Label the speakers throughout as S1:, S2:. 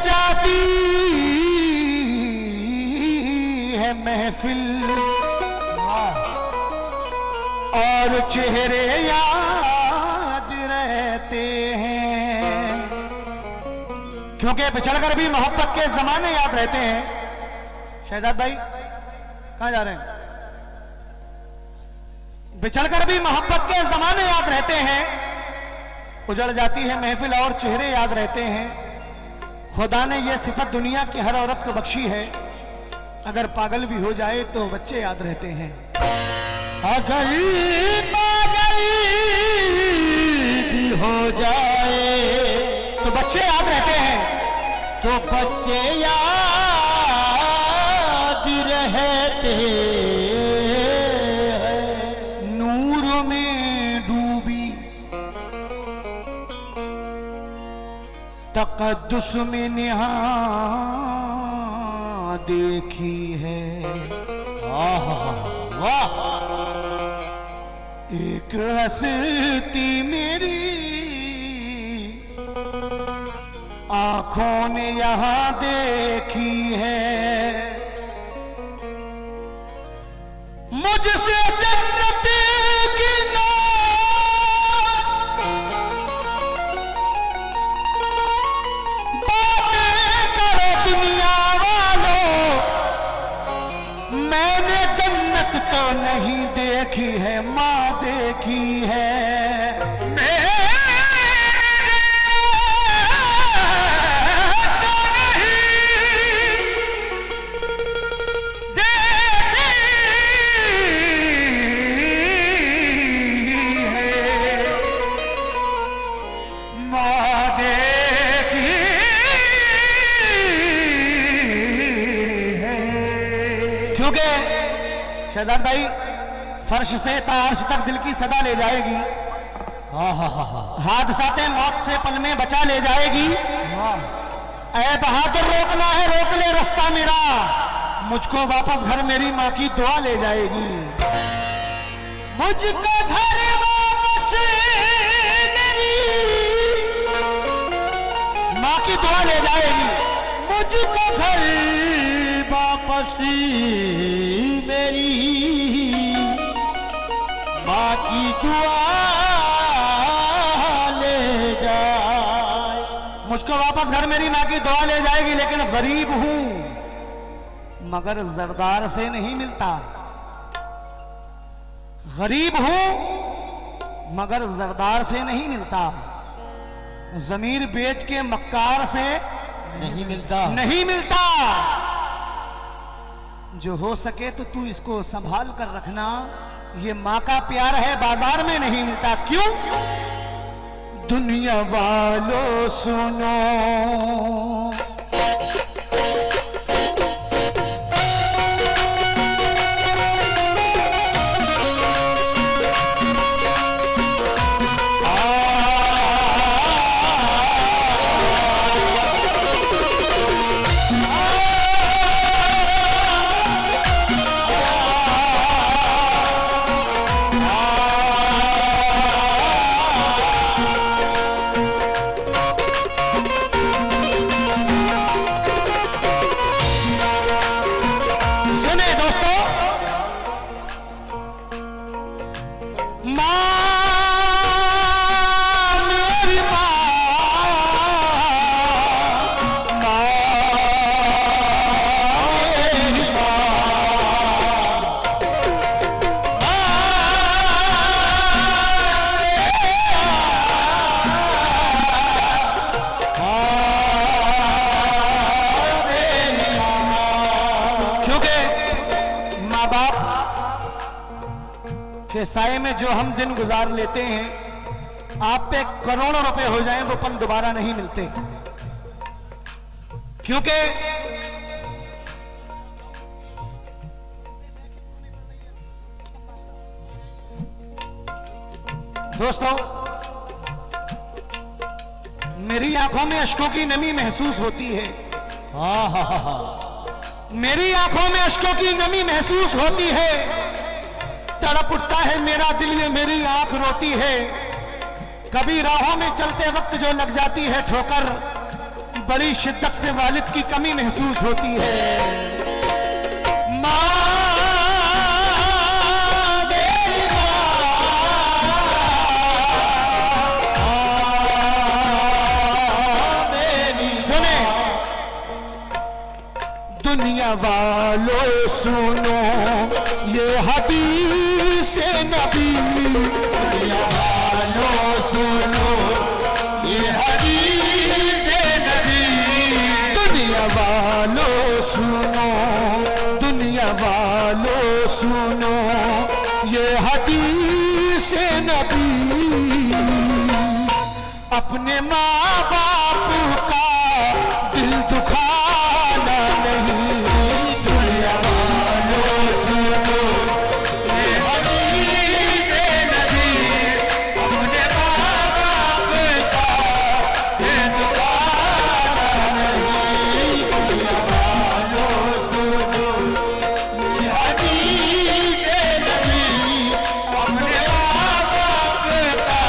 S1: जाती है महफिल और चेहरे याद रहते हैं, क्योंकि बिछड़कर भी मोहब्बत के जमाने याद रहते हैं। शहजाद भाई कहां जा रहे हैं? बिछड़कर भी मोहब्बत के जमाने याद रहते हैं, उजड़ जाती है महफिल और चेहरे याद रहते हैं। खुदा ने यह सिफत दुनिया की हर औरत को बख्शी है, अगर पागल भी हो जाए तो बच्चे याद रहते हैं।
S2: अगर पागल भी हो जाए
S1: तो बच्चे याद रहते हैं,
S2: तो बच्चे याद रहते हैं।
S1: नूर में डूबी तकद्दुस में निहा देखी है।
S2: वाह,
S1: एक हस्ती मेरी आंखों ने यहां देखी है, मुझसे जन्नत की बातें करो दुनिया वालों, मैंने जन्नत तो नहीं देखी है, माँ देखी है। शहजाद भाई फर्श से तार्श तक दिल की सदा ले जाएगी, हादसाते मौत से पल में बचा ले जाएगी। ऐ बहादुर रोकना है रोक ले रास्ता मेरा, मुझको वापस घर मेरी माँ की दुआ ले जाएगी।
S2: मुझको घर वापस मेरी
S1: माँ की दुआ ले जाएगी।
S2: मुझको घर वापस मेरी माँ की दुआ ले जाए।
S1: मुझको वापस घर मेरी माँ की दुआ ले जाएगी, लेकिन गरीब हूं मगर जरदार से नहीं मिलता। गरीब हूं मगर जरदार से नहीं मिलता, जमीर बेच के मक्कार से
S2: नहीं मिलता,
S1: नहीं मिलता। जो हो सके तो तू इसको संभाल कर रखना, ये माँ का प्यार है बाजार में नहीं मिलता। क्यों? दुनिया वालों सुनो, के साए में जो हम दिन गुजार लेते हैं, आप पे करोड़ों रुपए हो जाएं वो पल दोबारा नहीं मिलते। क्योंकि दोस्तों, मेरी आंखों में अश्कों की नमी महसूस होती है। मेरी आंखों में अश्कों की नमी महसूस होती है, तड़प उठता है मेरा दिल, ये मेरी आंख रोती है। कभी राहों में चलते वक्त जो लग जाती है ठोकर, बड़ी शिद्दत से वालिद की कमी महसूस होती है। माँ मेरी मेरी सुने दुनिया वालों सुनो ये हदीस नबी, दुनिया वालों सुनो ये हदीस नबी, दुनिया वालों सुनो, दुनिया वालों सुनो ये हदीस नबी। अपने माँ बाप का दिल दुखाना नहीं, दुनिया वालों सुनो ये हदीस नबी, अपने माँ बाप का दिल दुखाना नहीं, दुनिया वालों सुनो ये हदीस नबी, अपने माँ बाप का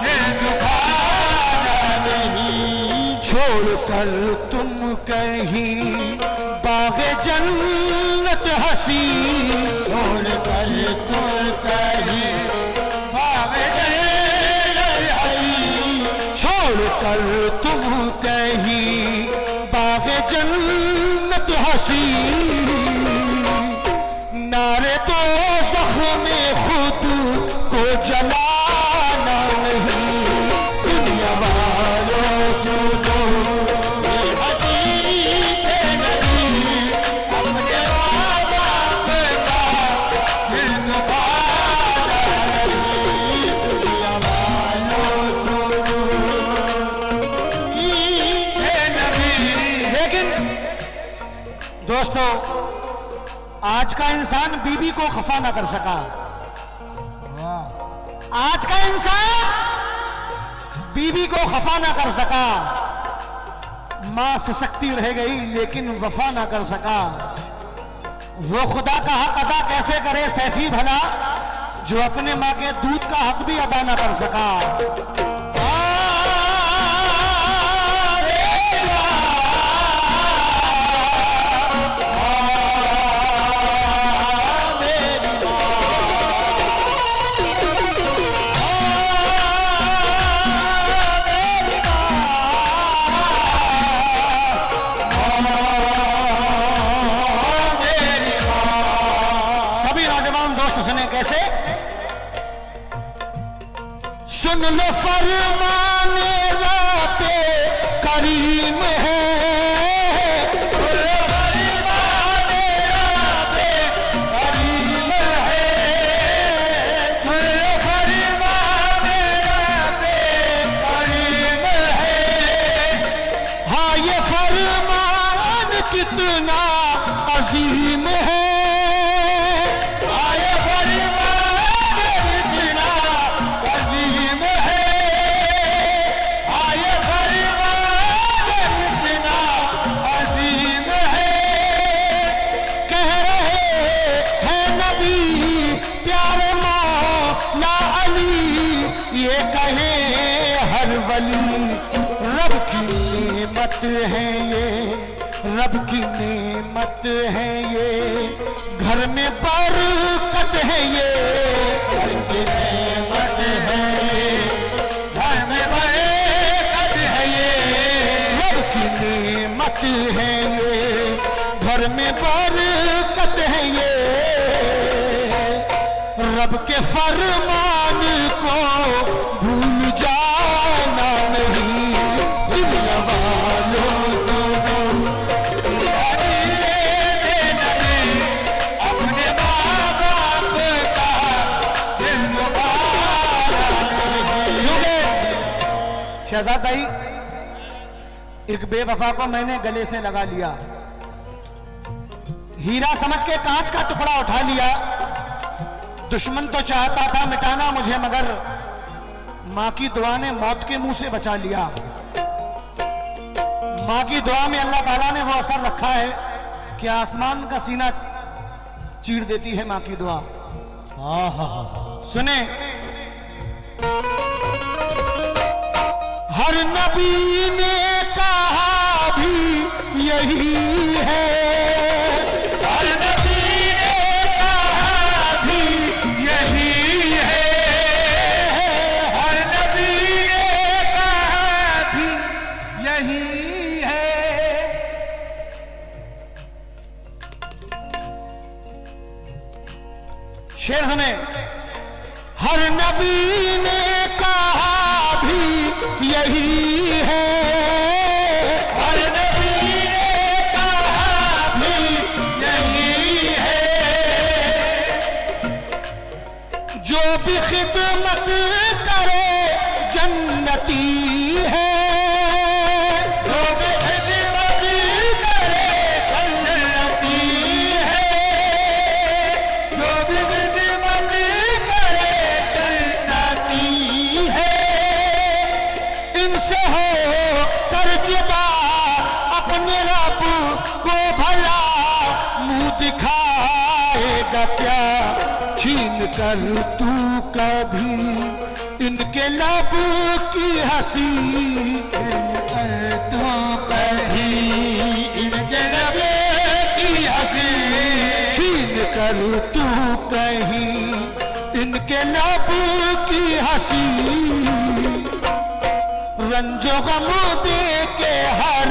S1: दिल दुखाना नहीं। छोड़कर तुम कहीं बाग़े जन्नत हसी, छोड़कर तुम कहीं बाग़े जन्नत हसी, छोड़कर तुम कहीं बाग़े जन्नत हसी, नारे तो ज़ख्म खुद को जलाना नहीं, दुनिया वालों सुनो ये हदीस नबी, अपने माँ बाप का दिल दुखाना नहीं, दुनिया वालों सुनो ये नबी। लेकिन दोस्तों, आज का इंसान बीबी को खफा ना कर सका, आज का इंसान बीबी को खफा ना कर सका, मां सशक्ति रह गई लेकिन वफा ना कर सका। वो खुदा का हक अदा कैसे करे सैफी भला, जो अपने मां के दूध का हक भी अदा ना कर सका। कैसे सुन लो फरमाने राते करीम है, फरमाने राते करीम है, फरमाने राते करीम है। हाँ ये फरमान कितना अजीम है, ये कहे हर वली रब की नेमत है ये, रब की नेमत है ये, घर में बरकत है ये, घर की नेमत है ये, घर में बरकत है ये, रब की नेमत है ये, घर में बरकत है ये। रब के फरमान को भूल जाना नहीं, दुनिया वालों सुनो ये हदीस नबी, अपने माँ बाप का दिल दुखाना नहीं। शहजादाई, एक बेवफा को मैंने गले से लगा लिया, हीरा समझ के कांच का टुकड़ा उठा लिया। दुश्मन तो चाहता था मिटाना मुझे, मगर मां की दुआ ने मौत के मुंह से बचा लिया। मां की दुआ में अल्लाह ताला ने वो असर रखा है कि आसमान का सीना चीर देती है मां की दुआ। सुने, हर नबी ने कहा भी यही है, हर नबी ने कहा भी यही है, हर नबी ने कहा भी यही है। शेर सुने, हर नबी ने कहा भी यही है, हर नबी ने कहा भी यही है। जो भी खिदमत करे जन्नती है, जो भी खिदमत करे जन्नती है, जो भी खिदमत करे जन्नती है। इनसे हो कर्जदा अपने रब को भला मुंह दिखाएगा क्या, छीन कर तू कभी इनके लब की हंसी, तू कभी इनके लब की हंसी, छीन कर तू कहीं इनके लब की हंसी। रंजो गम दे के हर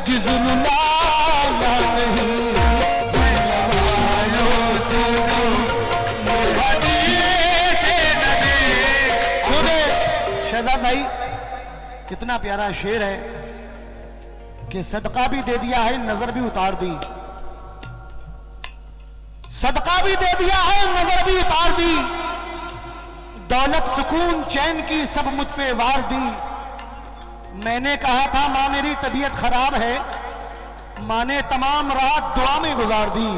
S1: गिज़रुलाना नहीं, शहजाद भाई कितना प्यारा शेर है कि सदका भी दे दिया है नजर भी उतार दी, सदका भी दे दिया है नजर भी उतार दी, दौलत सुकून चैन की सब मुझ पे वार दी। मैंने कहा था मां मेरी तबीयत खराब है, मां ने तमाम रात दुआ में गुजार दी।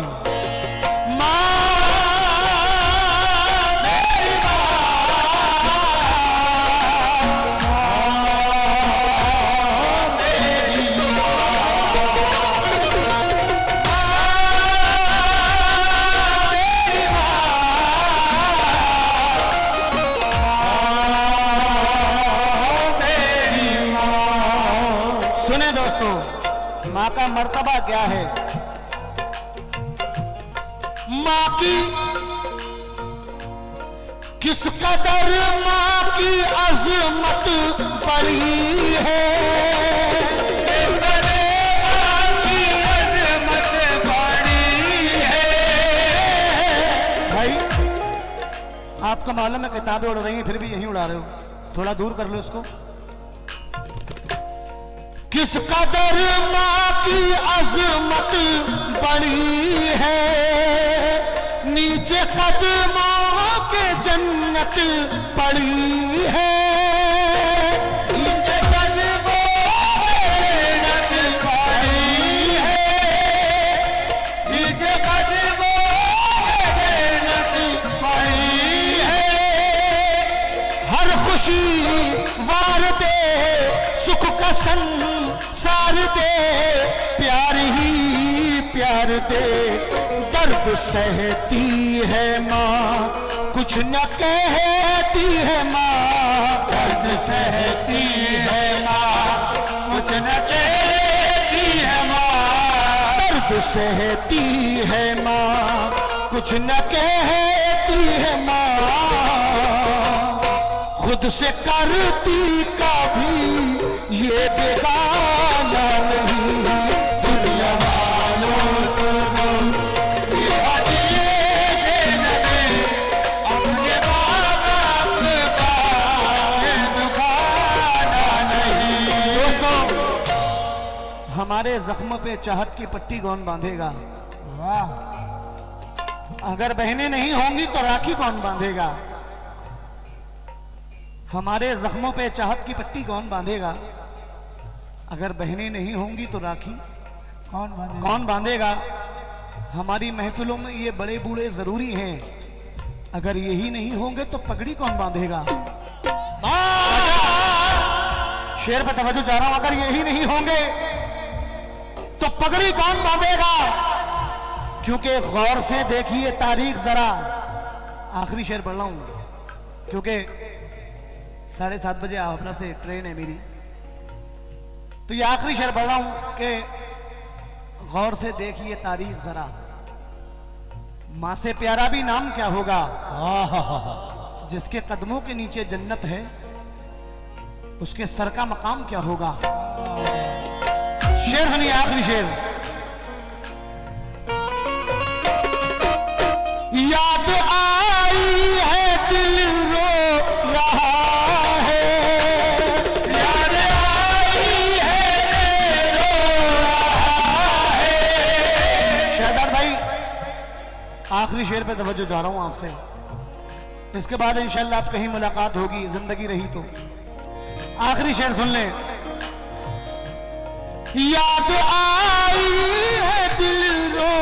S1: मां मां का मर्तबा क्या है, मां की किस कदर मां की अजमत बड़ी है, मां की अजमत बड़ी है। भाई आपका मालूम है किताबें उड़ रही हैं फिर भी यहीं उड़ा रहे हो, थोड़ा दूर कर लो इसको। किस कदर मां की अजमत बड़ी है, नीचे कदमों के जन्नत पड़ी है, नीचे कदमों के जन्नत पड़ी है, नीचे कदमों के जन्नत पड़ी है। हर खुशी वार दे सुख का संसार दे, प्यार ही प्यार दे, दर्द सहती है माँ कुछ न कहती है माँ, दर्द सहती है माँ कुछ न कहती है माँ, दर्द सहती है माँ कुछ न कहती है माँ। खुद से करती कभी ये बेगाना नहीं, दुनिया वालों सुनो ये अपने बाप का दुखाना नहीं। दोस्तों हमारे जख्म पे चाहत की पट्टी कौन बांधेगा? वाह, अगर बहनें नहीं होंगी तो राखी कौन बांधेगा? हमारे जख्मों पे चाहत की पट्टी कौन बांधेगा? अगर बहनें नहीं होंगी तो राखी कौन बांधेगा? हमारी महफिलों में ये बड़े बूढ़े जरूरी हैं, अगर यही नहीं होंगे तो पगड़ी कौन बांधेगा? शेर पर तवज्जो चाह रहा हूं, अगर यही नहीं होंगे तो पगड़ी कौन बांधेगा? क्योंकि गौर से देखिए तारीख जरा, आखिरी शेर पढ़ रहा हूं क्योंकि 7:30 बजे आपना से ट्रेन है मेरी। तो ये आखिरी शेर पढ़ रहा हूं कि गौर से देखिए तारीख जरा, मां से प्यारा भी नाम क्या होगा, जिसके कदमों के नीचे जन्नत है उसके सर का मकाम क्या होगा। शेर सुनिए, आखिरी शेर। याद आई है दिल रो रहा है, याद आई है दिल रो रहा है। शहजाद भाई आखिरी शेर पे तवज्जो जा रहा हूं आपसे, इसके बाद इंशाल्लाह आप कहीं मुलाकात होगी, जिंदगी रही तो। आखिरी शेर सुन लें। याद आई है दिल रो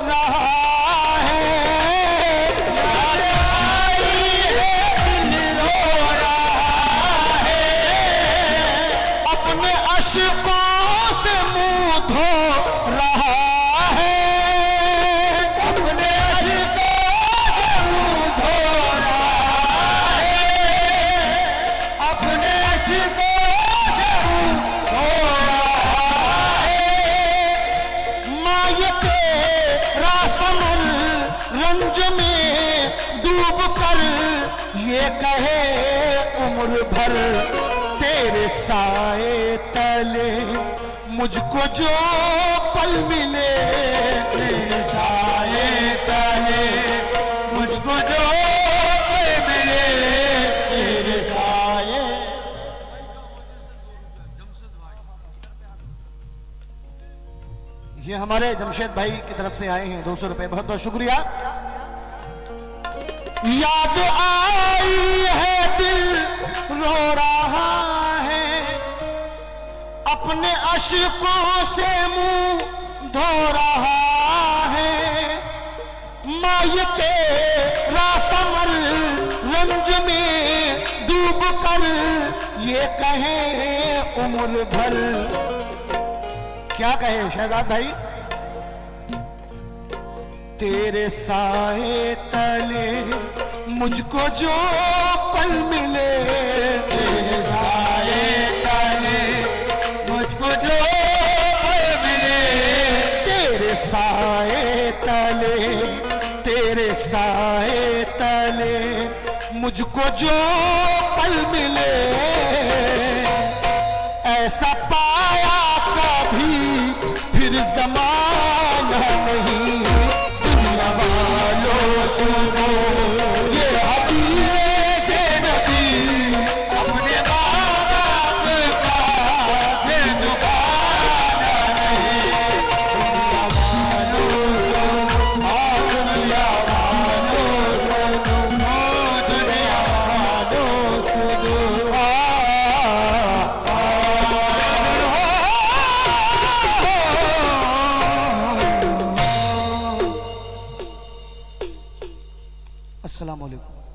S1: रहा है, याद आई है दिल रो रहा है, अपने अश्कों से मुंह धो रहा है, अपने अश्कों से मुंह धो रहा है, अपने अश्कों से मुंह धो समर रंज में डूब कर ये कहे उम्र भर, तेरे साए तले मुझको जो पल मिले, तेरे साए तले मुझको जो पल मिले, तेरे साए। ये हमारे जमशेद भाई की तरफ से आए हैं 200 रुपए, बहुत बहुत शुक्रिया। याद आई है दिल रो रहा है, अपने अश्कों से मुंह धो रहा है, मायके रासमर रंज में डूब कर ये कहे उम्र भर। क्या कहे शहजाद भाई? तेरे साए तले मुझको जो पल मिले, तेरे साए तले मुझको जो पल मिले, तेरे साए तले, तेरे साए तले मुझको जो पल मिले, ऐसा पाया कभी फिर ज़माना नहीं, दुनिया वालों सुनो ये हदीस नबी, अपने बाप का फिर दुबारा नहीं, दुनिया वालों सुनो, दुनिया वालों सुनो। अस्सलाम वालेकुम।